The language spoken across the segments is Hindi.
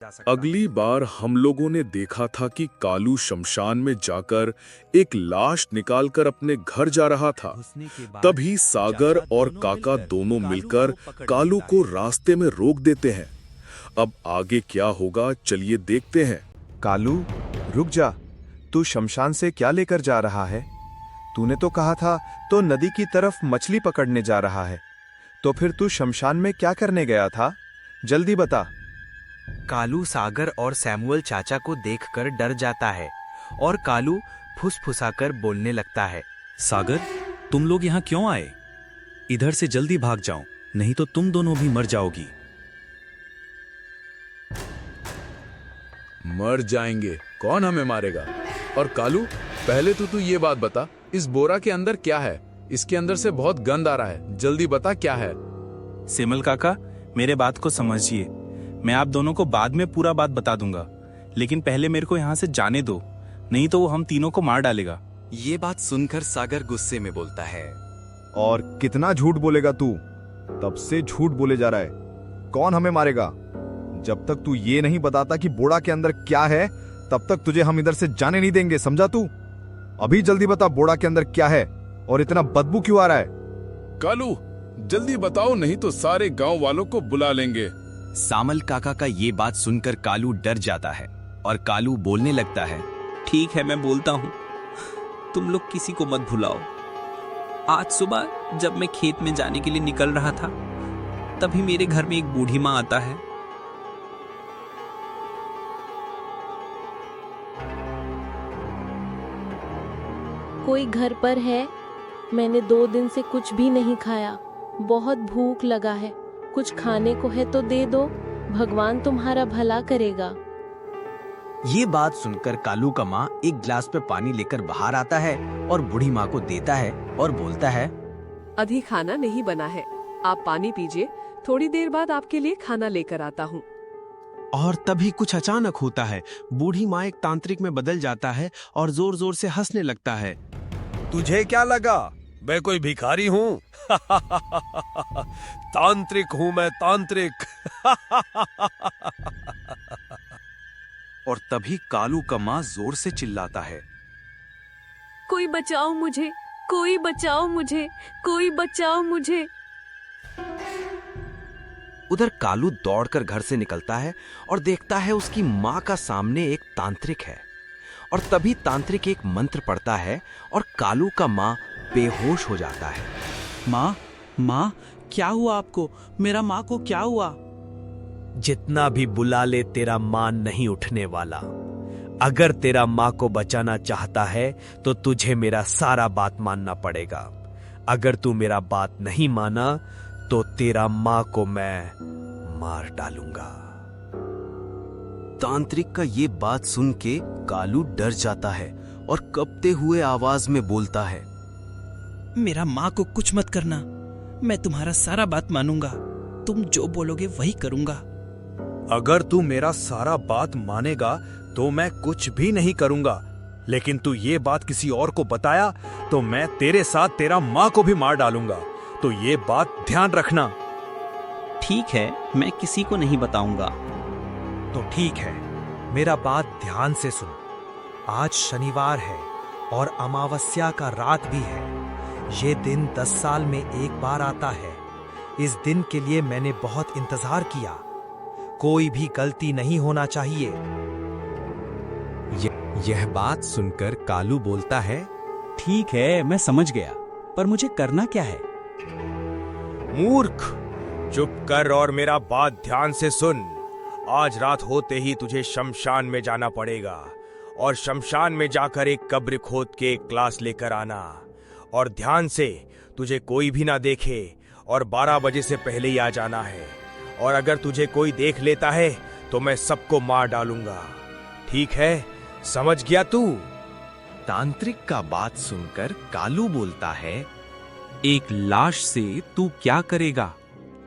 जा सकता। अगली बार हम लोगों ने देखा था कि कालू शमशान में जाकर एक लाश निकालकर अपने घर जा रहा था। घुसने के बाद तभी सागर चाचा और दोनों काका मिलकर दोनों कालू मिलकर को पकड़ कालू लेता को है। रास्ते में रोक देते हैं। अब आगे क्या होगा, चलिए देखते हैं। कालू, रुक जा। तू शमशान से क्या लेकर जा रहा है? तूने तो कहा था तो नदी की तरफ मछली पकड़ने जा रहा है। तो फिर तू शमशान में क्या करने गया था? जल्दी बता। कालू सागर और सैमुअल चाचा को देखकर डर जाता है और कालू फुसफुसाकर बोलने लगता है। सागर, तुम लोग यहाँ क्यों आए? इधर से जल्दी भाग जाओ, नहीं तो तुम दोनों भी मर जाओगी। मर जाएंगे? कौन हमें मारेगा? और कालू, पहले तो तू ये बात बता, इस बोरा के अंदर क्या है? इसके अंदर से बहुत गंध आ रहा है, जल्दी बता क्या है। सेमल काका, मेरे बात को समझिए। मैं आप दोनों को बाद में पूरा बात बता दूंगा, लेकिन पहले मेरे को यहाँ से जाने दो, नहीं तो वो हम तीनों को मार डालेगा। ये बात सुनकर सागर गुस्से में बोलता है। और कितना झूठ बोलेगा तू? तब से झूठ बोले जा रहा है। कौन हमें मारेगा? जब तक तू ये नहीं बताता कि बोरा के अंदर क्या है, तब तक तुझे हम इधर से जाने नहीं देंगे, समझा तू? अभी जल्दी बता, बोरा के अंदर क्या है और इतना बदबू क्यों आ रहा है? कालू, जल्दी बताओ, नहीं तो सारे गांव वालों को बुला लेंगे। सामल काका का ये बात सुनकर कालू डर जाता है और कालू बोलने लगता है। ठीक है, मैं बोलता हूँ। तुम लोग किसी को मत भुलाओ। आज सुबह जब मैं खेत में जाने के लिए निकल रहा था, तभी मेरे घर में एक बूढ़ी माँ आता है। कोई घर पर है? मैंने 2 दिन से कुछ भी नहीं खाया, बहुत भूख लगा है। कुछ खाने को है तो दे दो, भगवान तुम्हारा भला करेगा। ये बात सुनकर कालू का माँ एक गिलास पे पानी लेकर बाहर आता है और बूढ़ी माँ को देता है और बोलता है। अभी खाना नहीं बना है, आप पानी पीजिए, थोड़ी देर बाद आपके लिए खाना लेकर आता हूँ। और तभी कुछ अचानक होता है। बूढ़ी माँ एक तांत्रिक में बदल जाता है और जोर जोर से हंसने लगता है। तुझे क्या लगा मैं कोई भिखारी हूँ? तांत्रिक हूँ मैं, तांत्रिक। और तभी कालू का माँ जोर से चिल्लाता है। कोई बचाओ मुझे, कोई बचाओ मुझे, कोई बचाओ मुझे। उधर कालू दौड़कर घर से निकलता है और देखता है उसकी माँ का सामने एक तांत्रिक है। और तभी तांत्रिक एक मंत्र पढ़ता है और कालू का माँ बेहोश हो जाता है। माँ, क्या हुआ आपको? मेरा माँ को क्या हुआ? जितना भी बुला ले, तेरा मां नहीं उठने वाला। अगर तेरा मां को बचाना चाहता है तो तुझे मेरा सारा बात मानना पड़ेगा। अगर तू मेरा बात नहीं माना तो तेरा मां को मैं मार डालूंगा। तांत्रिक का ये बात सुन के कालू डर जाता है और कपते हुए आवाज में बोलता है। मेरा माँ को कुछ मत करना, मैं तुम्हारा सारा बात मानूंगा। तुम जो बोलोगे वही करूंगा। अगर तू मेरा सारा बात मानेगा तो मैं कुछ भी नहीं करूंगा, लेकिन तू ये बात किसी और को बताया तो मैं तेरे साथ तेरा मां को भी मार डालूंगा। तो ये बात ध्यान रखना। ठीक है, मैं किसी को नहीं बताऊंगा। तो ठीक है, मेरा बात ध्यान से सुन। आज शनिवार है और अमावस्या का रात भी है। ये दिन 10 साल में एक बार आता है। इस दिन के लिए मैंने बहुत इंतजार किया। कोई भी गलती नहीं होना चाहिए। यह बात सुनकर कालू बोलता है। ठीक है, मैं समझ गया, पर मुझे करना क्या है? मूर्ख, चुप कर और मेरा बात ध्यान से सुन। आज रात होते ही तुझे शमशान में जाना पड़ेगा और शमशान में जाकर एक कब्र खोद के एक क्लास लेकर आना। और ध्यान से, तुझे कोई भी ना देखे और 12 बजे से पहले ही आ जाना है। और अगर तुझे कोई देख लेता है तो मैं सबको मार डालूंगा। ठीक है, समझ गया तू? तांत्रिक का बात सुनकर कालू बोलता है। एक लाश से तू क्या करेगा?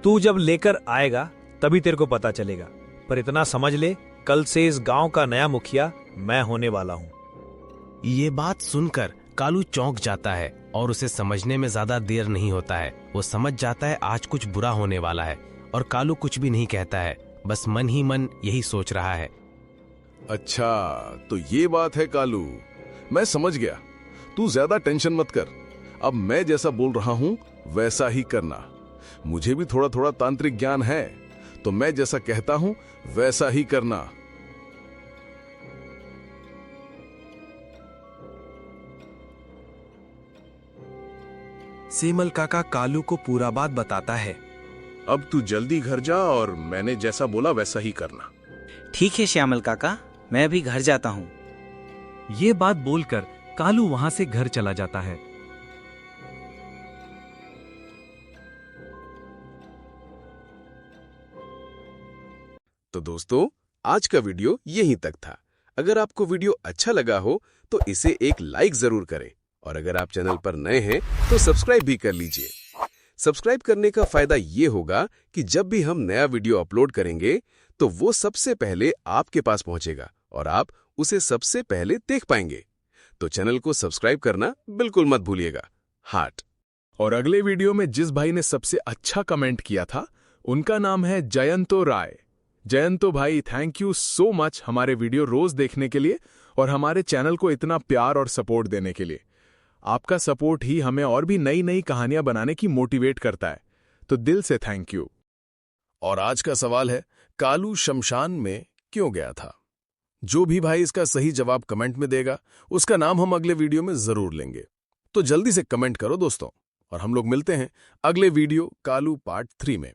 तू जब लेकर आएगा तभी तेरे को पता चलेगा। पर इतना समझ ले, कल से इस गांव का नया मुखिया मैं होने वाला हूं। ये बात सुनकर कालू चौंक जाता है और उसे समझने में ज्यादा देर नहीं होता है। वो समझ जाता है आज कुछ बुरा होने वाला है और कालू कुछ भी नहीं कहता है। बस मन ही मन यही सोच रहा है। अच्छा, तो ये बात है कालू, मैं समझ गया। तू ज्यादा टेंशन मत कर, अब मैं जैसा बोल रहा हूं वैसा ही करना। मुझे भी थोड़ा थोड़ा तांत्रिक ज्ञान है, तो मैं जैसा कहता हूं वैसा ही करना। सेमल काका कालू को पूरा बात बताता है। अब तू जल्दी घर जा और मैंने जैसा बोला वैसा ही करना। ठीक है श्यामल काका, मैं अभी घर जाता हूँ। ये बात बोलकर कालू वहां से घर चला जाता है। तो दोस्तों, आज का वीडियो यहीं तक था। अगर आपको वीडियो अच्छा लगा हो तो इसे एक लाइक जरूर करें, और अगर आप चैनल पर नए हैं तो सब्सक्राइब भी कर लीजिए। सब्सक्राइब करने का फायदा ये होगा कि जब भी हम नया वीडियो अपलोड करेंगे तो वो सबसे पहले आपके पास पहुंचेगा और आप उसे सबसे पहले देख पाएंगे। तो चैनल को सब्सक्राइब करना बिल्कुल मत भूलिएगा। हार्ट। और अगले वीडियो में जिस भाई ने सबसे अच्छा कमेंट किया था उनका नाम है जयंतो राय। जयंतो भाई, थैंक यू सो मच हमारे वीडियो रोज देखने के लिए और हमारे चैनल को इतना प्यार और सपोर्ट देने के लिए। आपका सपोर्ट ही हमें और भी नई नई कहानियां बनाने की मोटिवेट करता है, तो दिल से थैंक यू। और आज का सवाल है, कालू शमशान में क्यों गया था? जो भी भाई इसका सही जवाब कमेंट में देगा उसका नाम हम अगले वीडियो में जरूर लेंगे। तो जल्दी से कमेंट करो दोस्तों, और हम लोग मिलते हैं अगले वीडियो कालू पार्ट 3 में।